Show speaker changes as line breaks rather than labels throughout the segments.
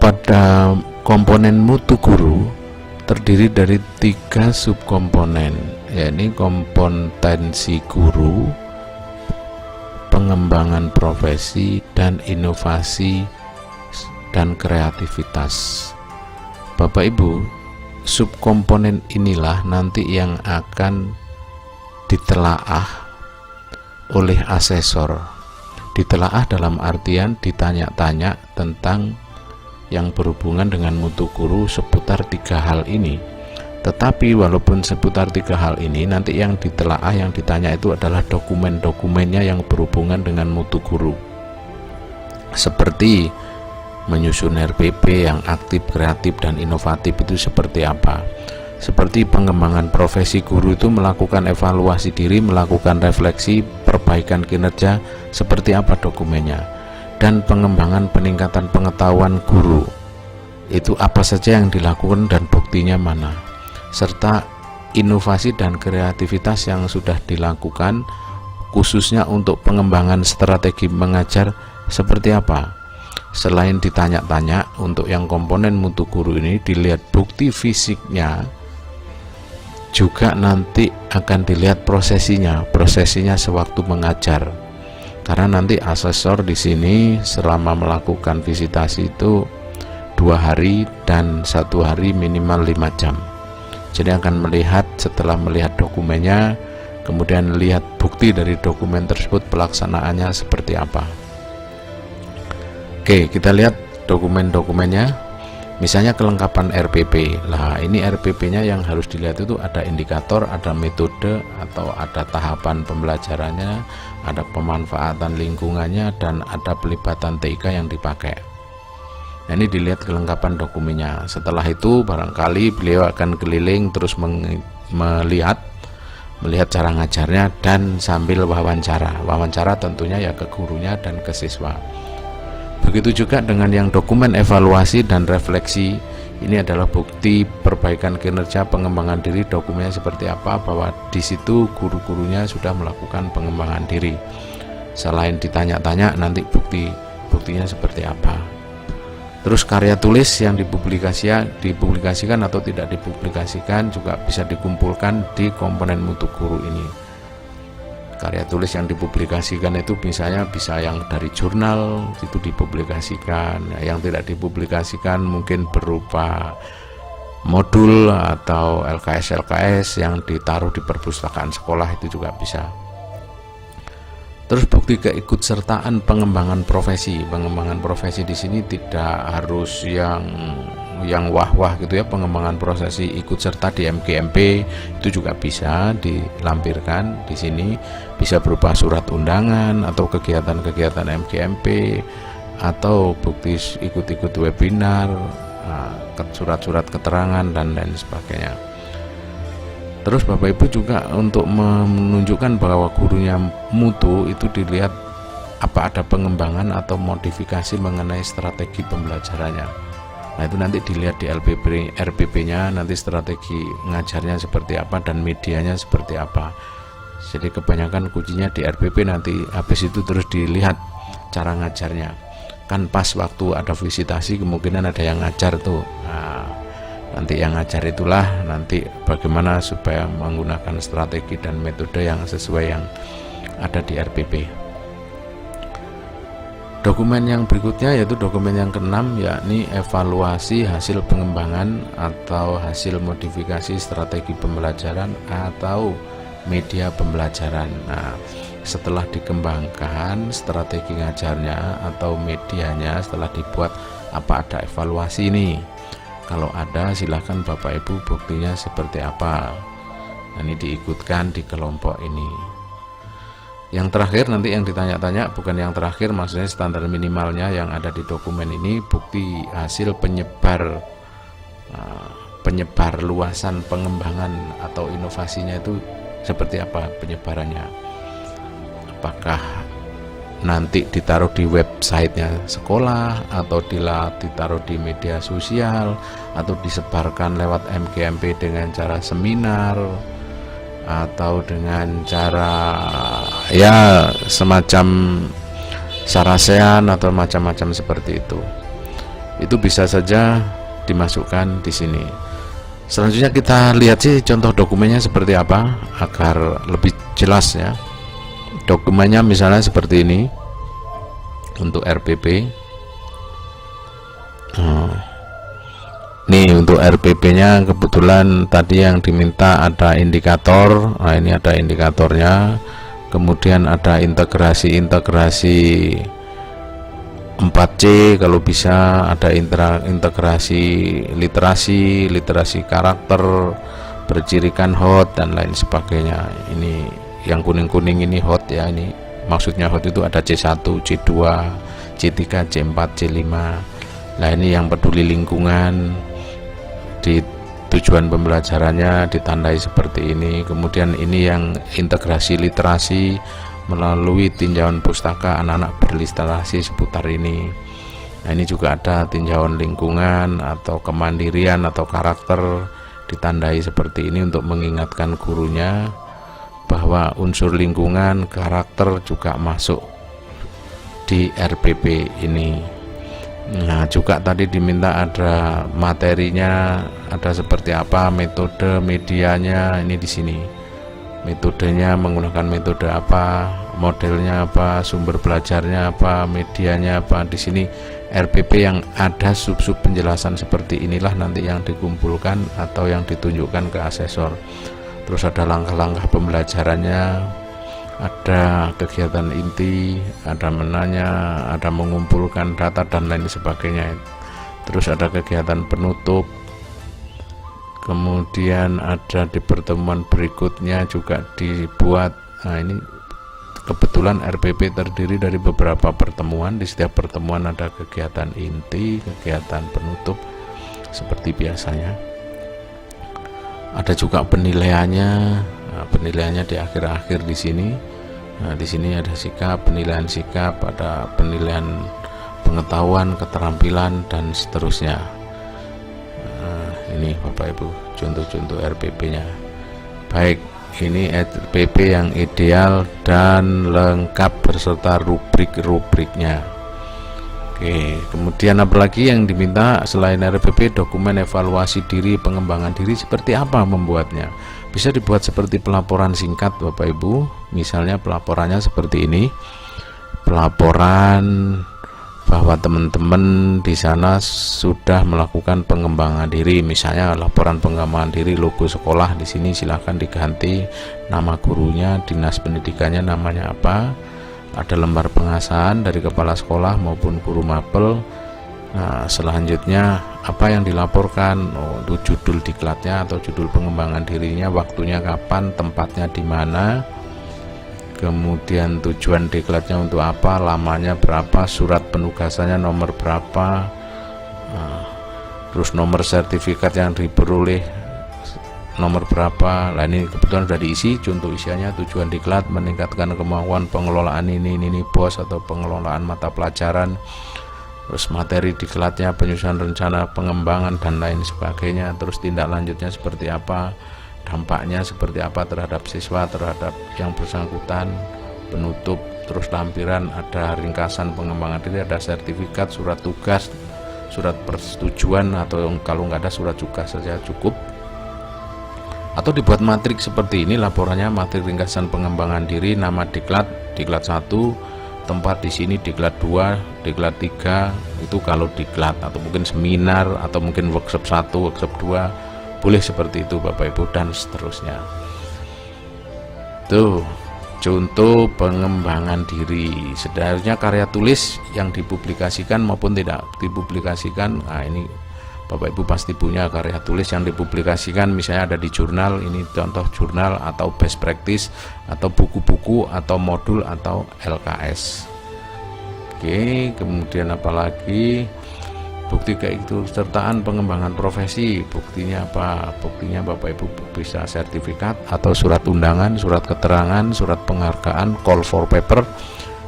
pada komponen mutu guru terdiri dari 3 subkomponen, yakni kompetensi guru, pengembangan profesi, dan inovasi dan kreativitas. Bapak Ibu, subkomponen inilah nanti yang akan ditelaah oleh asesor. Ditelaah dalam artian ditanya-tanya tentang yang berhubungan dengan mutu guru seputar 3 hal ini. Tetapi walaupun seputar 3 hal ini, nanti yang ditelaah, yang ditanya itu adalah dokumen-dokumennya yang berhubungan dengan mutu guru, seperti menyusun RPP yang aktif, kreatif, dan inovatif itu seperti apa. Seperti pengembangan profesi guru itu melakukan evaluasi diri, melakukan refleksi, perbaikan kinerja, seperti apa dokumennya. Dan pengembangan peningkatan pengetahuan guru, itu apa saja yang dilakukan dan buktinya mana. Serta inovasi dan kreativitas yang sudah dilakukan, khususnya untuk pengembangan strategi mengajar seperti apa. Selain ditanya-tanya, untuk yang komponen mutu guru ini dilihat bukti fisiknya, juga nanti akan dilihat prosesinya sewaktu mengajar. Karena nanti asesor di sini selama melakukan visitasi itu 2 hari dan 1 hari minimal 5 jam. Jadi akan melihat, setelah melihat dokumennya, kemudian lihat bukti dari dokumen tersebut pelaksanaannya seperti apa. Oke, kita lihat dokumen-dokumennya. Misalnya kelengkapan RPP. Lah, ini RPP-nya yang harus dilihat itu ada indikator, ada metode, atau ada tahapan pembelajarannya, ada pemanfaatan lingkungannya, dan ada pelibatan TIK yang dipakai. Nah, ini dilihat kelengkapan dokumennya. Setelah itu barangkali beliau akan keliling terus melihat cara ngajarnya dan sambil wawancara tentunya ya ke gurunya dan ke siswa. Begitu juga dengan yang dokumen evaluasi dan refleksi. Ini adalah bukti perbaikan kinerja, pengembangan diri. Dokumennya seperti apa, bahwa di situ guru-gurunya sudah melakukan pengembangan diri. Selain ditanya-tanya, nanti buktinya seperti apa. Terus karya tulis yang dipublikasikan atau tidak dipublikasikan juga bisa dikumpulkan di komponen mutu guru ini. Karya tulis yang dipublikasikan itu misalnya bisa yang dari jurnal itu dipublikasikan, yang tidak dipublikasikan mungkin berupa modul atau LKS yang ditaruh di perpustakaan sekolah, itu juga bisa. Terus bukti keikutsertaan pengembangan profesi. Pengembangan profesi di sini tidak harus yang wah-wah gitu ya. Pengembangan profesi ikut serta di MGMP itu juga bisa dilampirkan di sini. Bisa berupa surat undangan atau kegiatan-kegiatan MGMP, atau bukti ikut-ikut webinar, surat-surat keterangan, dan lain sebagainya. Terus Bapak Ibu juga untuk menunjukkan bahwa gurunya mutu itu dilihat apa ada pengembangan atau modifikasi mengenai strategi pembelajarannya. Nah, itu nanti dilihat di RPP-nya, nanti strategi ngajarnya seperti apa dan medianya seperti apa. Jadi kebanyakan kuncinya di RPP, nanti habis itu terus dilihat cara ngajarnya. Kan pas waktu ada visitasi kemungkinan ada yang ngajar tuh. Nah, nanti yang ngajar itulah nanti bagaimana supaya menggunakan strategi dan metode yang sesuai yang ada di RPP. Dokumen yang berikutnya yaitu dokumen yang ke-6, yakni evaluasi hasil pengembangan atau hasil modifikasi strategi pembelajaran atau media pembelajaran. Nah, setelah dikembangkan strategi ngajarnya atau medianya, setelah dibuat, apa ada evaluasi ini? Kalau ada, silahkan Bapak Ibu buktinya seperti apa. Nah, ini diikutkan di kelompok ini. Yang terakhir nanti yang ditanya-tanya, bukan yang terakhir, maksudnya standar minimalnya yang ada di dokumen ini, bukti hasil penyebar luasan pengembangan atau inovasinya itu seperti apa penyebarannya. Apakah nanti ditaruh di websitenya sekolah, atau ditaruh di media sosial, atau disebarkan lewat MGMP dengan cara seminar, atau dengan cara ya semacam sarasean atau macam-macam seperti itu itu bisa saja dimasukkan di sini. Selanjutnya kita lihat sih contoh dokumennya seperti apa agar lebih jelas ya. Dokumennya misalnya seperti ini untuk RPP. Nih untuk RPP-nya kebetulan tadi yang diminta ada indikator. Nah, ini ada indikatornya. Kemudian ada integrasi 4C kalau bisa, ada integrasi literasi karakter, bercirikan hot dan lain sebagainya. Ini yang kuning-kuning ini hot ya, ini maksudnya hot itu ada C1, C2, C3, C4, C5. Nah, ini yang peduli lingkungan, di tujuan pembelajarannya ditandai seperti ini. Kemudian ini yang integrasi literasi melalui tinjauan pustaka, anak-anak berliterasi seputar ini. Nah, ini juga ada tinjauan lingkungan atau kemandirian atau karakter, ditandai seperti ini untuk mengingatkan gurunya bahwa unsur lingkungan, karakter juga masuk di RPP ini. Nah, juga tadi diminta ada materinya, ada seperti apa, metode, medianya, ini di sini. Metodenya menggunakan metode apa, modelnya apa, sumber belajarnya apa, medianya apa. Di sini RPP yang ada sub-sub penjelasan seperti inilah nanti yang dikumpulkan atau yang ditunjukkan ke asesor. Terus ada langkah-langkah pembelajarannya, ada kegiatan inti, ada menanya, ada mengumpulkan data dan lain sebagainya. Terus ada kegiatan penutup, kemudian ada di pertemuan berikutnya juga dibuat. Nah, ini kebetulan RPP terdiri dari beberapa pertemuan. Di setiap pertemuan ada kegiatan inti, kegiatan penutup seperti biasanya. Ada juga penilaiannya. Nah, penilaiannya di akhir-akhir di sini. Nah, di sini ada sikap, penilaian sikap, ada penilaian pengetahuan, keterampilan dan seterusnya. Nah, ini Bapak Ibu contoh-contoh RPP-nya. Baik, ini RPP yang ideal dan lengkap beserta rubrik-rubriknya. Oke, kemudian apalagi yang diminta selain RPP? Dokumen evaluasi diri, pengembangan diri. Seperti apa membuatnya? Bisa dibuat seperti pelaporan singkat Bapak Ibu. Misalnya pelaporannya seperti ini. Pelaporan bahwa teman-teman di sana sudah melakukan pengembangan diri. Misalnya laporan pengembangan diri, logo sekolah di sini silahkan diganti, nama gurunya, dinas pendidikannya namanya apa. Ada lembar pengasahan dari kepala sekolah maupun guru mapel. Nah, selanjutnya apa yang dilaporkan, itu judul diklatnya atau judul pengembangan dirinya, waktunya kapan, tempatnya di mana, kemudian tujuan diklatnya untuk apa, lamanya berapa, surat penugasannya nomor berapa, terus nomor sertifikat yang diperoleh nomor berapa. Nah, ini kebetulan sudah diisi. Contoh isiannya, tujuan diklat meningkatkan kemampuan pengelolaan ini bos atau pengelolaan mata pelajaran. Terus materi diklatnya, penyusunan rencana pengembangan dan lain sebagainya. Terus tindak lanjutnya seperti apa, dampaknya seperti apa terhadap siswa, terhadap yang bersangkutan, penutup. Terus lampiran ada ringkasan pengembangan diri, ada sertifikat, surat tugas, surat persetujuan, atau kalau nggak ada surat tugas saja cukup. Atau dibuat matrik seperti ini laporannya, matrik ringkasan pengembangan diri, nama diklat 1, tempat di sini diklat 2, diklat 3, itu kalau diklat, atau mungkin seminar, atau mungkin workshop 1, workshop 2, boleh seperti itu Bapak Ibu, dan seterusnya. Tuh contoh pengembangan diri. Sebenarnya karya tulis yang dipublikasikan maupun tidak dipublikasikan, nah ini Bapak Ibu pasti punya karya tulis yang dipublikasikan, misalnya ada di jurnal, ini contoh jurnal atau best practice atau buku-buku atau modul atau LKS. Oke, kemudian apalagi bukti keikutsertaan pengembangan profesi. Buktinya apa? Buktinya Bapak Ibu bisa sertifikat atau surat undangan, surat keterangan, surat penghargaan, call for paper.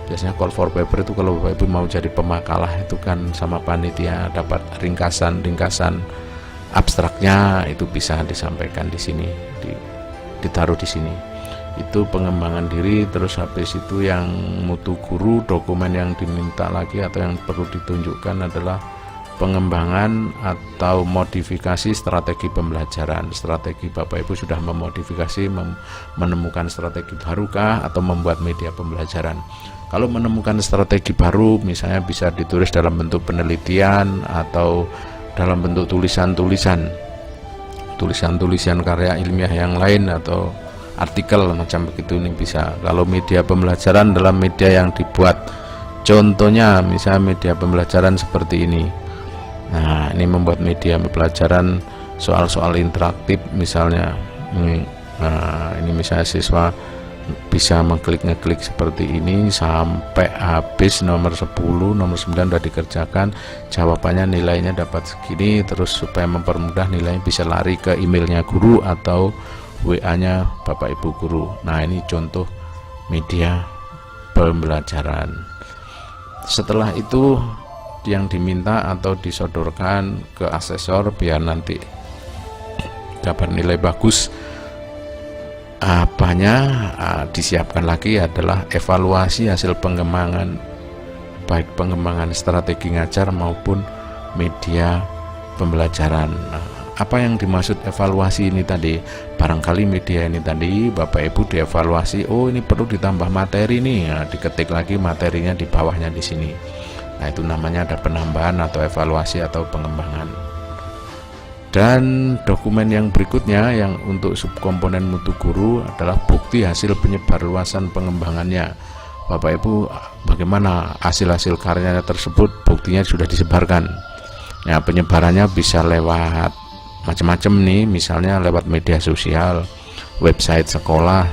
Biasanya call for paper itu kalau Bapak Ibu mau jadi pemakalah itu kan sama panitia dapat ringkasan abstraknya, itu bisa disampaikan di sini, ditaruh di sini. Itu pengembangan diri. Terus habis itu yang mutu guru, dokumen yang diminta lagi atau yang perlu ditunjukkan adalah pengembangan atau modifikasi strategi pembelajaran. Strategi Bapak Ibu sudah memodifikasi, menemukan strategi barukah atau membuat media pembelajaran. Kalau menemukan strategi baru, misalnya bisa ditulis dalam bentuk penelitian atau dalam bentuk tulisan-tulisan karya ilmiah yang lain atau artikel macam begitu, ini bisa. Kalau media pembelajaran dalam media yang dibuat, contohnya misalnya media pembelajaran seperti ini. Nah, ini membuat media pembelajaran soal-soal interaktif misalnya. Nah, ini misalnya siswa bisa ngeklik seperti ini sampai habis nomor 10, nomor 9 sudah dikerjakan, jawabannya nilainya dapat segini. Terus supaya mempermudah nilainya bisa lari ke emailnya guru atau WA-nya Bapak Ibu guru. Nah, ini contoh media pembelajaran. Setelah itu yang diminta atau disodorkan ke asesor biar nanti dapat nilai bagus, disiapkan lagi adalah evaluasi hasil pengembangan, baik pengembangan strategi ngajar maupun media pembelajaran. Apa yang dimaksud evaluasi ini tadi? Barangkali media ini tadi Bapak Ibu dievaluasi, oh ini perlu ditambah materi nih, nah, diketik lagi materinya di bawahnya di sini. Nah, itu namanya ada penambahan atau evaluasi atau pengembangan. Dan dokumen yang berikutnya yang untuk subkomponen mutu guru adalah bukti hasil penyebarluasan pengembangannya. Bapak Ibu, bagaimana hasil-hasil karyanya tersebut? Buktinya sudah disebarkan. Nah, penyebarannya bisa lewat macam-macam nih, misalnya lewat media sosial, website sekolah,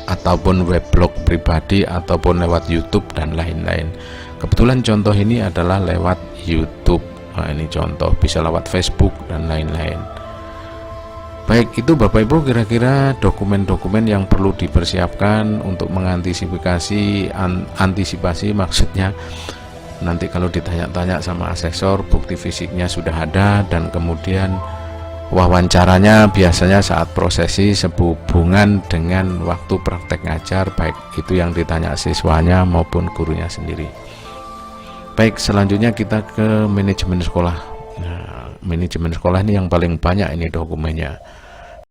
ataupun weblog pribadi, ataupun lewat YouTube dan lain-lain. Kebetulan contoh ini adalah lewat YouTube. Nah, ini contoh, bisa lewat Facebook dan lain-lain. Baik, itu Bapak Ibu kira-kira dokumen-dokumen yang perlu dipersiapkan untuk mengantisipasi maksudnya nanti kalau ditanya-tanya sama asesor, bukti fisiknya sudah ada, dan kemudian wawancaranya biasanya saat prosesi sehubungan dengan waktu praktek ngajar, baik itu yang ditanya siswanya maupun gurunya sendiri. Baik, selanjutnya kita ke manajemen sekolah. Nah, manajemen sekolah ini yang paling banyak ini dokumennya.